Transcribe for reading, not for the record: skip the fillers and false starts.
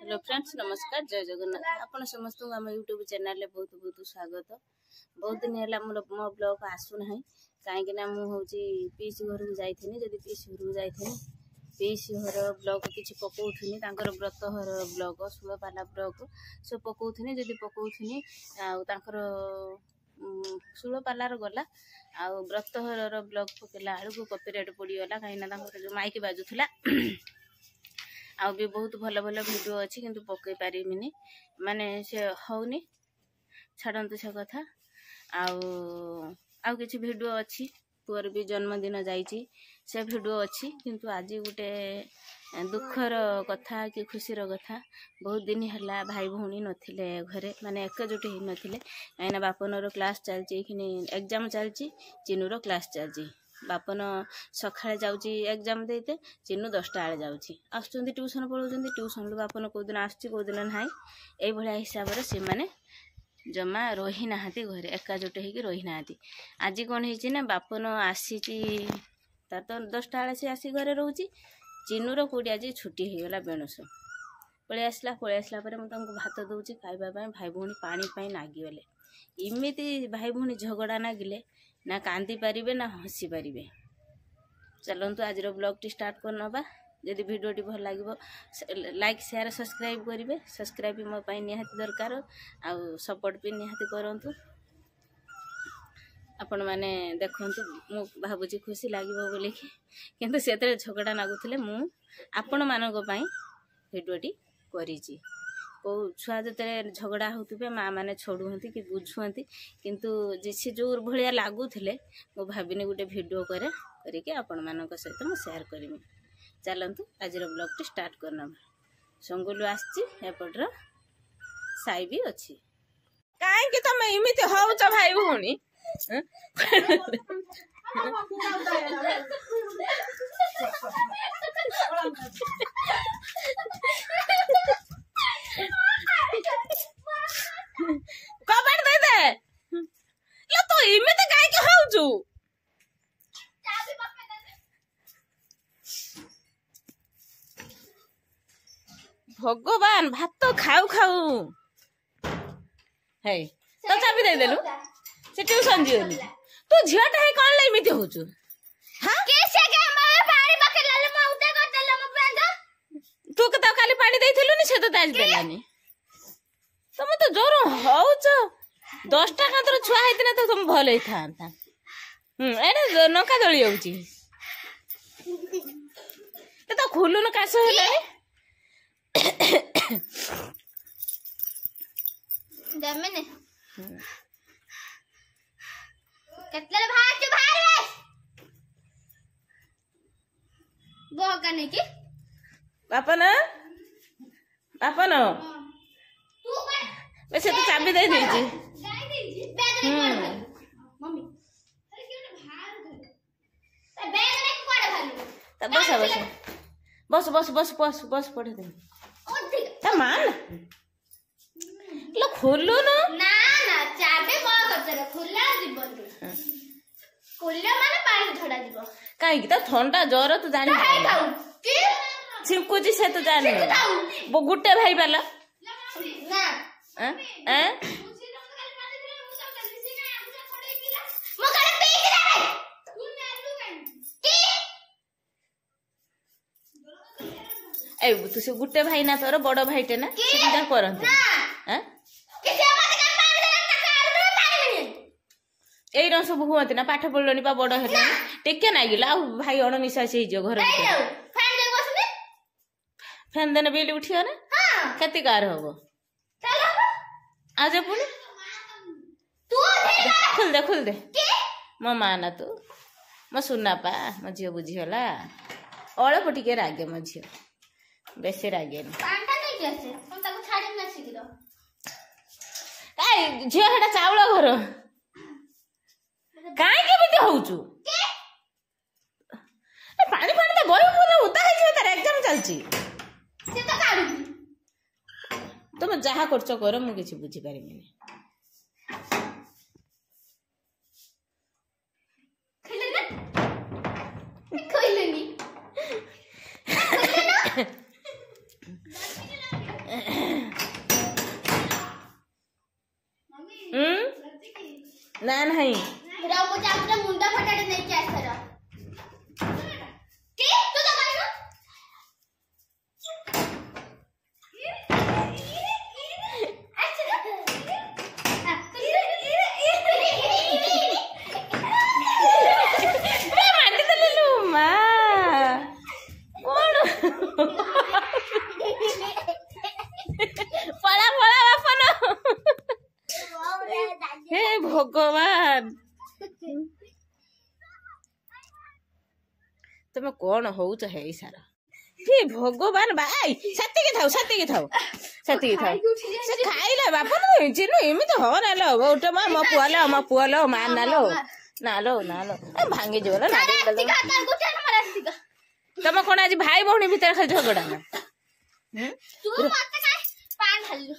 Hello friends नमस्कार जय जगन्नाथ आपण समस्त आम यूट्यूब चैनल रे बहुत बहुत स्वागत। बहुत दिन है मो ब्लॉग आसुना कहीं मुझे पीसी घर को जाइनी जब पीसी घर को जाइनी पीसी घर ब्लॉग किसी पकाउनी व्रतहर ब्लॉग षोलपाला ब्लॉग सब पकाउनी जब पकाउनी षोलपालार गला व्रतहर ब्लॉग पकेला बेलू कॉपीराइट पड़गला कहीं जो माइक बाजुला आ भी बहुत भल भल वीडियो अच्छी किंतु पकई पारिनी माने से होनी छाड़ू से कथा आउ किसी वीडियो अच्छी पुअर भी जन्मदिन जाइए से वीडियो अच्छी किंतु आज गोटे दुखर कथा कि खुशीर कथा बहुत दिन है भाई भौणी नथिले घरे माने एकजुट हो नथिले कहीं बापनर क्लास चलती एग्जाम चलती चिन्नूर क्लास चलती बापन सकाଳେ जाऊँगी एग्जाम देते चिन्नू 10टा बेले जाऊँगी आसुँच ट्यूशन पढ़ाऊँ ट्यूशन बापन कौदिन आसुदिन ना यही हिसाब से सी मैंने जमा रही ना घरे एकजुट हो रही ना आज कौन है बापन आसी तार तो 10टा बेले सी आसी घरे रोचे चिन्नूर कौटी आज छुट्टी होगला बेणुस पलि आसला मुझे भात दूसरी खावाई भाई भौणी पानी नागिगले इमिति भाई भौणी झगड़ा नागिले ना कांदी पारिबे ना हसी पारिबे। चलतु आज ब्लॉग टी स्टार्ट करनबा जदि वीडियोटी भल लगे लाइक शेयर सब्सक्राइब करेंगे सब्सक्राइब मो पाई निहाती दरकार आउ सपोर्ट भी निहाती करंतु आपण माने देखंतु मु भाबुची खुशी लागिबो बोली किंतु सेते झगड़ा नागुथिले मु आपण मानक पई वीडियोटी करिची को छुआ जो झगड़ा होते माँ मैंने छोड़ुंट कि बुझुंट किंतु सी जो भाया लगुले मु भाविनी गोटे वीडियो करके आपण मान सहित मुझे सेयार करमी। चलतु आज ब्लॉग टी स्टार्ट करना संगुलू आसपटर साई भी अच्छी कहीं तुम इमित होच भाई भौणी कपड़ दे दे लो तो इमित काहे के होचू भगवान भात खाऊ खाऊ है तो चाबी दे देलु से ट्यूशन जीवली तू झियाटा है कोन लै इमित होचू हां केसे के मावे पानी पकेला ले मौते कर देला म पेंड तू कता खाली पानी देइथिलु नि से तो ताज देलानी तुम तो जोर होच 10टा कांतर छुआ हेतिना तो तुम भल ही था एने नका जळी होउची तो खुलुन कास हेलानी दमने कतले भाग रे वो करने की बापन तू वैसे तो चाबी दे दीजिए बैग में मम्मी अरे क्यों ना बाहर कर बैग में कोड़े भालू बस पढ़े दे ओ ठीक ता मान लो खोलो ना चाबी को करते खुला जीवन खुला माने पानी छोड़ा जीव काहे की तो ठंडा ज्वर तो जानी खाऊ की छिमकुजी से तो जानी वो गुट्टे भाई वाला ना तू से गुट्टे भाई ना तोर बड़ भाईटे ना से करते यही सब हुआ ना पाठ पढ़लनी बड़ है टेके नागिला आ भाई अणनिश्वास हो घर फैन देने बिल उठियो ना क्षति कार हम आज पुणी खुल दे मो माँ ना तू मो सुना पा मो झील बुझीगला अल्प टिके रागे मो झील बेसी रागे झील हेटा चाउल घर कहीं होचु पानी तो बही उदा तार एग्जाम चलची तुम जहा कर मु किसी बुझी पारिनी ନା ନାହିଁ ରହ ମୁଁ ଯାଉଚି ମୁଣ୍ଡ ଫଟାଟେ ନେଇକି ଆସର କି ତୁ ତ କହିଲୁ ମା କଣ ପଳା ପଳା ବାପନ ହେ ଭଗବାନ ତମେ କଣ ହଉଛ ହେଇ ସାର ହେ ଭଗବାନ ଭାଇ ସେତିକି ଥାଉ ସେ ଖାଇଲା ବାପା ଏମିତି ହ ନାଲୋ ଉଠ ମା ମୋ ପୁଅ लो ମା ନାଲୋ ଭାଙ୍ଗିଯିବ ନା ତମେ କଣ ଆଜି ଭାଇ ଭଉଣୀ ଭିତରେ ଖାଲି ଝଗଡା ନା ତୁ ମତେ କାଇଁ ପାଣି ଢାଳିଲୁ